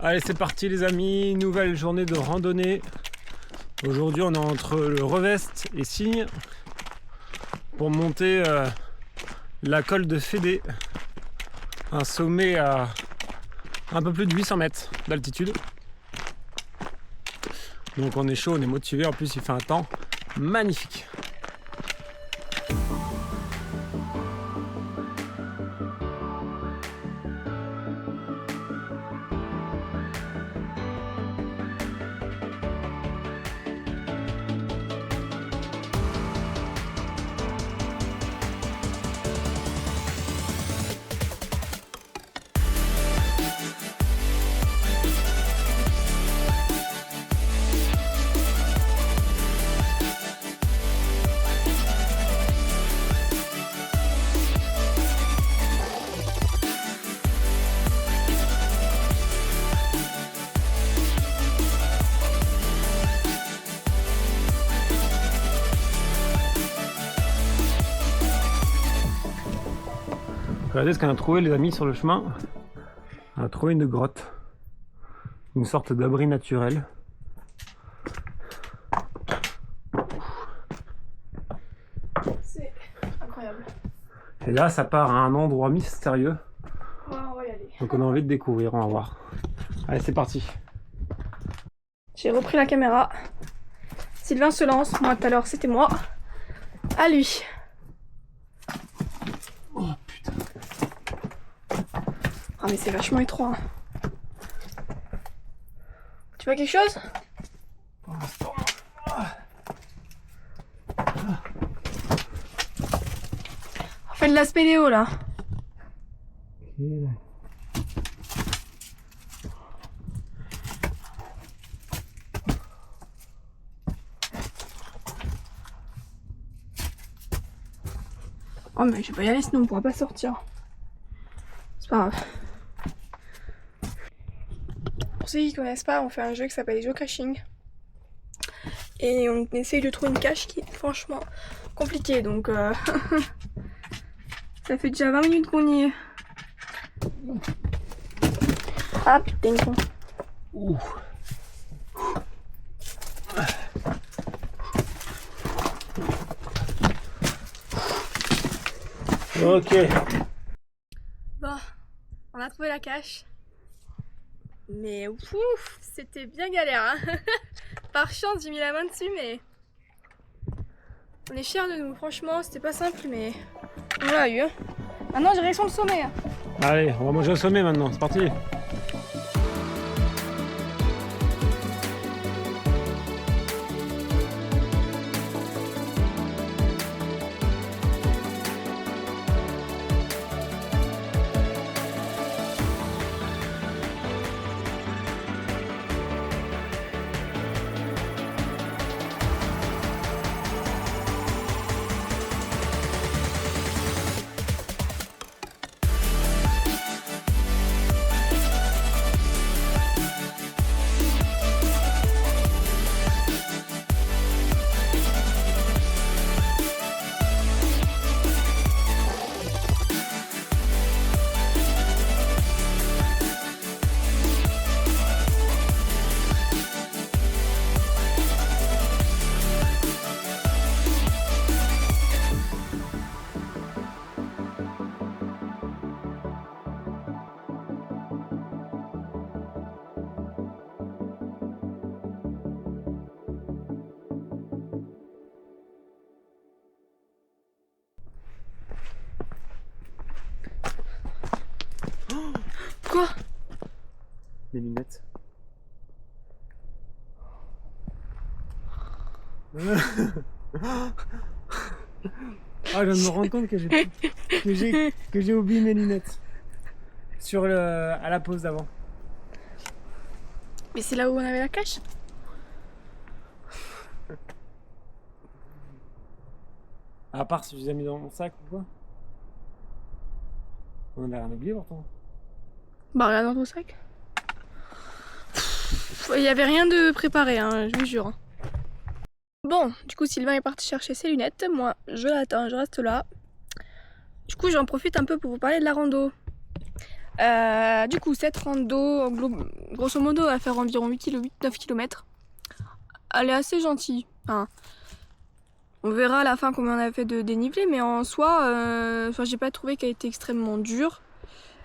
Allez, c'est parti les amis, nouvelle journée de randonnée. Aujourd'hui on est entre le Revest et Signes pour monter la colle de Fédé, un sommet à un peu plus de 800 mètres d'altitude. Donc on est chaud, on est motivé, en plus il fait un temps magnifique. Regardez ce qu'on a trouvé les amis sur le chemin. On a trouvé une grotte, une sorte d'abri naturel. C'est incroyable. Et là ça part à un endroit mystérieux. Ouais, on va y aller. Donc on a envie de découvrir, on va voir. Allez c'est parti. J'ai repris la caméra. Sylvain se lance, moi tout à l'heure c'était moi. À lui. Oh putain. Ah mais c'est vachement étroit. Hein. Tu vois quelque chose? On fait de la spéléo là. Oh mais je vais pas y aller sinon on pourra pas sortir. C'est pas grave. Pour ceux qui connaissent pas, on fait un jeu qui s'appelle geocaching. Et on essaye de trouver une cache qui est franchement compliquée. Donc ça fait déjà 20 minutes qu'on y est. Ah putain con. Ouh. Ok. Bon, on a trouvé la cache. Mais ouf, c'était bien galère. Hein. Par chance, j'ai mis la main dessus, mais on est fiers de nous. Franchement, c'était pas simple, mais on l'a eu. Hein. Maintenant, direction le sommet. Hein. Allez, on va manger au sommet maintenant, c'est parti. Quoi? Mes lunettes. Ah, je viens de me rendre compte que j'ai oublié mes lunettes à la pause d'avant. Mais c'est là où on avait la cache? À part si je les ai mis dans mon sac ou quoi. On avait rien oublié pourtant. Bah regarde dans ton sac. Il y avait rien de préparé, hein, je vous jure. Bon, du coup Sylvain est parti chercher ses lunettes. Moi, je l'attends, je reste là. Du coup, j'en profite un peu pour vous parler de la rando. Du coup, cette rando, grosso modo, va faire environ 8-9 km. Elle est assez gentille. Enfin, on verra à la fin combien on a fait de dénivelé, mais en soi, j'ai pas trouvé qu'elle était extrêmement dure.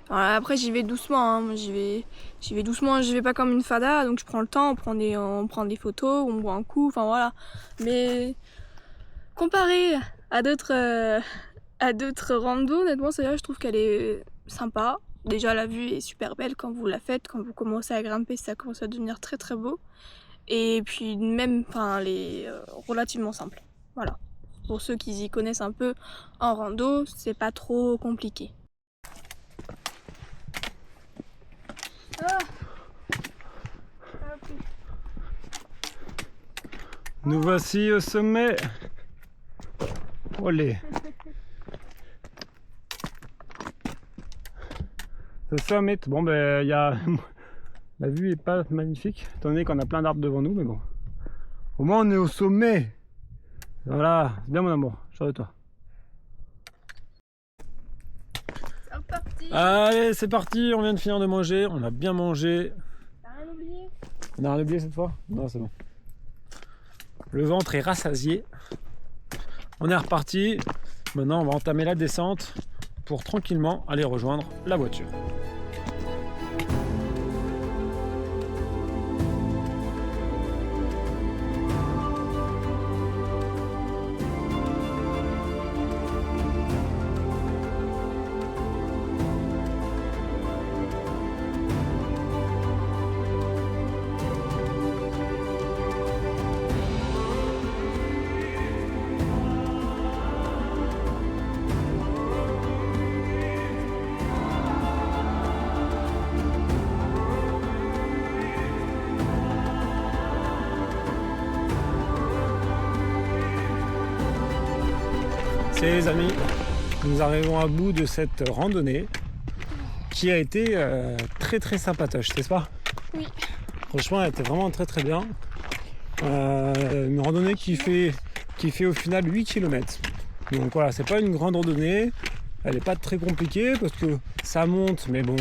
Alors, après, j'y vais doucement, hein. J'y vais doucement, je vais pas comme une fada, donc je prends le temps, on prend des photos, on boit un coup, enfin voilà. Mais comparé à d'autres randos, honnêtement, celle-là, je trouve qu'elle est sympa. Déjà, la vue est super belle quand vous la faites, quand vous commencez à grimper, ça commence à devenir très très beau. Et puis même, elle est relativement simple. Voilà. Pour ceux qui y connaissent un peu en rando, c'est pas trop compliqué. Nous voici au sommet. Olé. Ce sommet. Bon ben la vue est pas magnifique, étant donné qu'on a plein d'arbres devant nous, mais bon. Au moins on est au sommet. Voilà, c'est bien mon amour, je suis de toi. C'est parti. Allez, c'est parti, on vient de finir de manger, on a bien mangé. T'as rien oublié? On a rien oublié cette fois? Non, c'est bon. Le ventre est rassasié. On est reparti. Maintenant, on va entamer la descente pour tranquillement aller rejoindre la voiture. Les amis, nous arrivons à bout de cette randonnée qui a été très très sympatoche, n'est-ce pas? Oui. Franchement, elle était vraiment très très bien. Une randonnée qui fait au final 8 km. Donc voilà, c'est pas une grande randonnée, elle n'est pas très compliquée parce que ça monte, mais bon,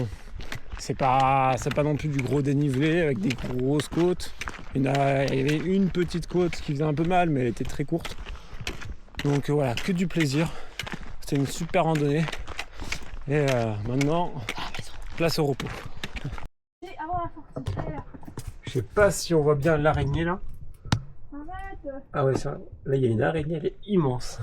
c'est pas non plus du gros dénivelé avec des grosses côtes. Il y avait une petite côte qui faisait un peu mal, mais elle était très courte. Donc voilà, que du plaisir. C'était une super randonnée. Et maintenant, place au repos. Je sais pas si on voit bien l'araignée là. Arrête. Ah ouais, ça, là il y a une araignée, elle est immense.